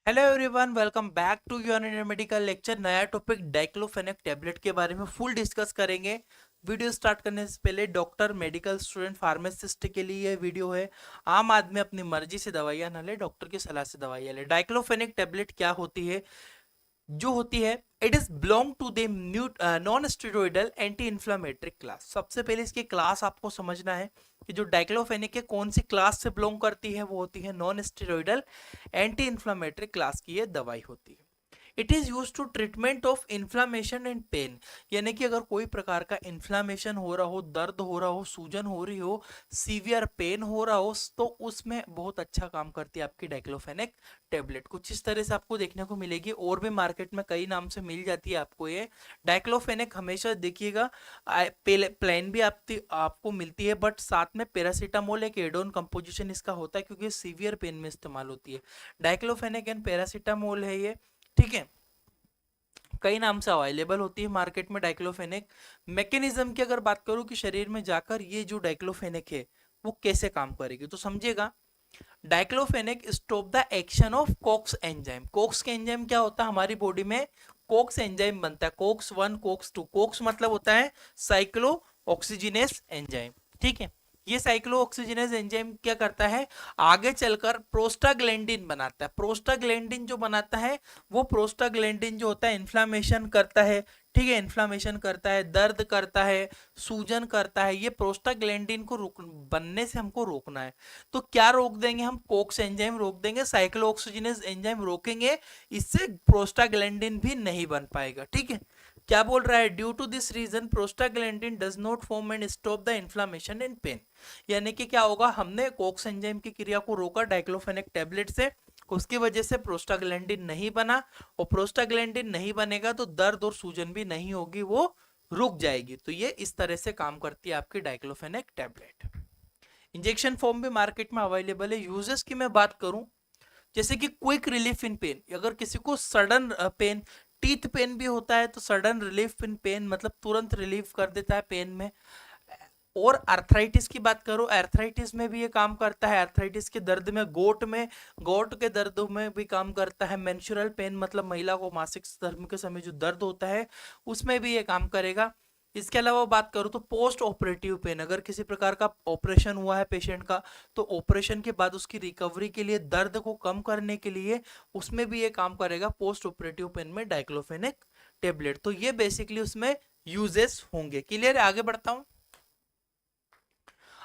Hello everyone, welcome back to your medical lecture. नया topic diclofenac tablet के बारे में फुल डिस्कस करेंगे। वीडियो स्टार्ट करने से पहले डॉक्टर, मेडिकल स्टूडेंट, फार्मासिस्ट के लिए ये वीडियो है। आम आदमी अपनी मर्जी से दवाइयां ना ले, डॉक्टर की सलाह से दवाइयां ले। डाइक्लोफेनेक टेबलेट क्या होती है? जो होती है, it is belong to the non steroidal anti inflammatory class. सबसे पहले इसकी क्लास आपको समझना है कि जो डाइक्लोफेनेक है कौन सी क्लास से बिलोंग करती है। वो होती है non steroidal anti inflammatory class की ये दवाई होती है। It is use to treatment of inflammation and pain, यानी कि अगर कोई प्रकार का इन्फ्लामेशन हो रहा हो, दर्द हो रहा हो, सूजन हो रही हो, सीवियर पेन हो रहा हो, तो उसमें बहुत अच्छा काम करती है आपकी डाइक्लोफेनेक टेबलेट। कुछ इस तरह से आपको देखने को मिलेगी, और भी मार्केट में कई नाम से मिल जाती है आपको ये डाइक्लोफेनेक। हमेशा देखिएगा प्लेन भी आपको मिलती है, बट साथ में पैरासीटामोल एक एडोन कंपोजिशन इसका होता है, क्योंकि सीवियर पेन में इस्तेमाल होती है। डाइक्लोफेनेक एंड पैरासीटामोल है ये, ठीक है। कई नाम से अवेलेबल होती है मार्केट में डाइक्लोफेनेक। मैकेनिज्म की अगर बात करूं कि शरीर में जाकर ये जो डाइक्लोफेनेक है वो कैसे काम करेगी, तो समझिएगा। Diclofenac stop the action of Cokes enzyme. Cokes के एंजाइम क्या होता है हमारी बॉडी में? कोक्स एंजाइम बनता है, कोक्स 1, कोक्स 2। कोक्स मतलब होता है साइक्लो ऑक्सीजिनेस एंजाइम, ठीक है। ये साइक्लो ऑक्सीजिनेस एंजाइम क्या करता है? आगे चलकर प्रोस्टाग्लैंडिन बनाता है। प्रोस्टाग्लैंडिन जो बनाता है, वो प्रोस्टाग्लैंडिन जो होता है इन्फ्लामेशन करता है, ठीक है। इन्फ्लामेशन करता है, दर्द करता है, सूजन करता है। ये प्रोस्टाग्लैंडिन को बनने से हमको रोकना है। तो क्या रोक देंगे हम? कोक्स एंजाइम रोक देंगे, साइक्लोऑक्सीजिनेज एंजाइम रोकेंगे। इससे प्रोस्टाग्लैंडिन भी नहीं बन पाएगा, ठीक है। क्या बोल रहा है? Due to this reason prostaglandin does not form and stop the inflammation and pain. यानी कि क्या होगा, हमने कोक्स एंजाइम की क्रिया को रोका डाइक्लोफेनेक टेबलेट से, उसकी वजह से प्रोस्टाग्लैंडिन नहीं बना, और प्रोस्टाग्लैंडिन नहीं बनेगा तो दर्द और सूजन भी नहीं होगी, वो रुक जाएगी। तो ये इस तरह से काम करती है आपकी डाइक्लोफेनेक टेबलेट। इंजेक्शन फॉर्म भी मार्केट में अवेलेबल है। यूजेस की मैं बात करूं, जैसे कि क्विक रिलीफ इन पेन। अगर किसी को सडन पेन, टीथ पेन भी होता है, तो सडन रिलीफ इन पेन मतलब तुरंत रिलीफ कर देता है पेन में। और आर्थराइटिस की बात करो, आर्थराइटिस में भी ये काम करता है। आर्थराइटिस के दर्द में, गोट के दर्द में भी काम करता है। मेंस्ट्रुअल पेन मतलब महिला को मासिक धर्म के समय जो दर्द होता है, उसमें भी ये काम करेगा। इसके अलावा बात करूँ तो पोस्ट ऑपरेटिव पेन, अगर किसी प्रकार का ऑपरेशन हुआ है पेशेंट का, तो ऑपरेशन के बाद उसकी रिकवरी के लिए, दर्द को कम करने के लिए, उसमें भी ये काम करेगा पोस्ट ऑपरेटिव पेन में डाइक्लोफेनेक टेबलेट। तो ये बेसिकली उसमें यूजेस होंगे। क्लियर है? आगे बढ़ता हूं।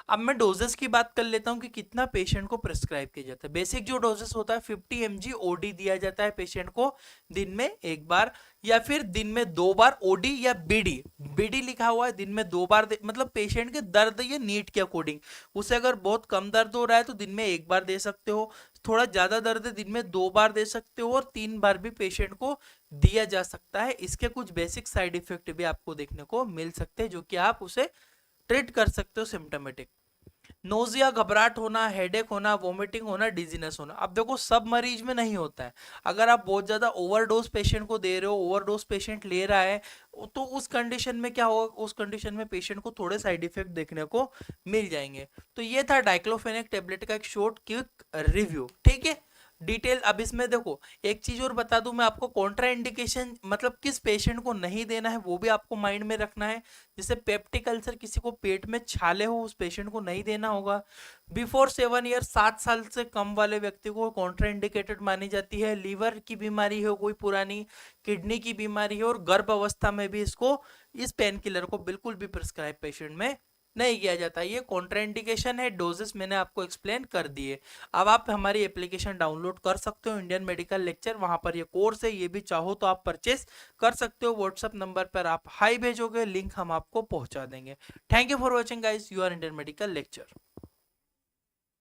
अब मैं डोजेस की बात कर लेता हूं कि कितना पेशेंट को प्रेस्क्राइब किया जाता है। बेसिक जो डोजेस होता है 50 mg ओडी दिया जाता है पेशेंट को दिन में एक बार, या फिर दिन में 2 बार ओडी या बीडी। बीडी लिखा हुआ है, दिन में 2 बार मतलब पेशेंट के दर्द या नीड के अकॉर्डिंग। उसे अगर बहुत कम दर्द हो रहा है तो दिन में 1 बार दे सकते हो, थोड़ा ज्यादा दर्द है दिन में 2 बार दे सकते हो, और 3 बार भी पेशेंट को दिया जा सकता है। इसके कुछ बेसिक साइड इफेक्ट भी आपको देखने को मिल सकते हैं, जो कि आप उसे ट्रीट कर सकते हो सिम्टोमेटिक। नोजिया, घबराहट होना, हेडेक होना, वोमिटिंग होना, डिजीनेस होना। अब देखो सब मरीज में नहीं होता है। अगर आप बहुत ज्यादा ओवरडोज पेशेंट को दे रहे हो, ओवरडोज पेशेंट ले रहा है, तो उस कंडीशन में क्या होगा? उस कंडीशन में पेशेंट को थोड़े साइड इफेक्ट देखने को मिल जाएंगे। तो ये था डाइक्लोफेनेक टेबलेट का एक शॉर्ट क्विक रिव्यू, ठीक है। डिटेल अब इसमें देखो, एक चीज और बता दूं मैं आपको, कॉन्ट्रा इंडिकेशन मतलब किस पेशेंट को नहीं देना है वो भी आपको माइंड में रखना है। जैसे पेप्टिक अल्सर, किसी को पेट में छाले हो, उस पेशेंट को नहीं देना होगा। बिफोर 7 ईयर, 7 साल से कम वाले व्यक्ति को कॉन्ट्रा इंडिकेटेड मानी जाती है। लीवर की बीमारी हो कोई पुरानी, किडनी की बीमारी है, और गर्भ अवस्था में भी इसको, इस पेन किलर को बिल्कुल भी प्रिस्क्राइब पेशेंट में नहीं किया जाता। ये कॉन्ट्राइंडिकेशन है। डोजेस मैंने आपको एक्सप्लेन कर दिए। अब आप हमारी एप्लीकेशन डाउनलोड कर सकते हो, इंडियन मेडिकल लेक्चर। वहां पर ये कोर्स है, ये भी चाहो तो आप परचेस कर सकते हो। व्हाट्सअप नंबर पर आप हाई भेजोगे, लिंक हम आपको पहुंचा देंगे। Thank you for watching guys, you are Indian medical lecture.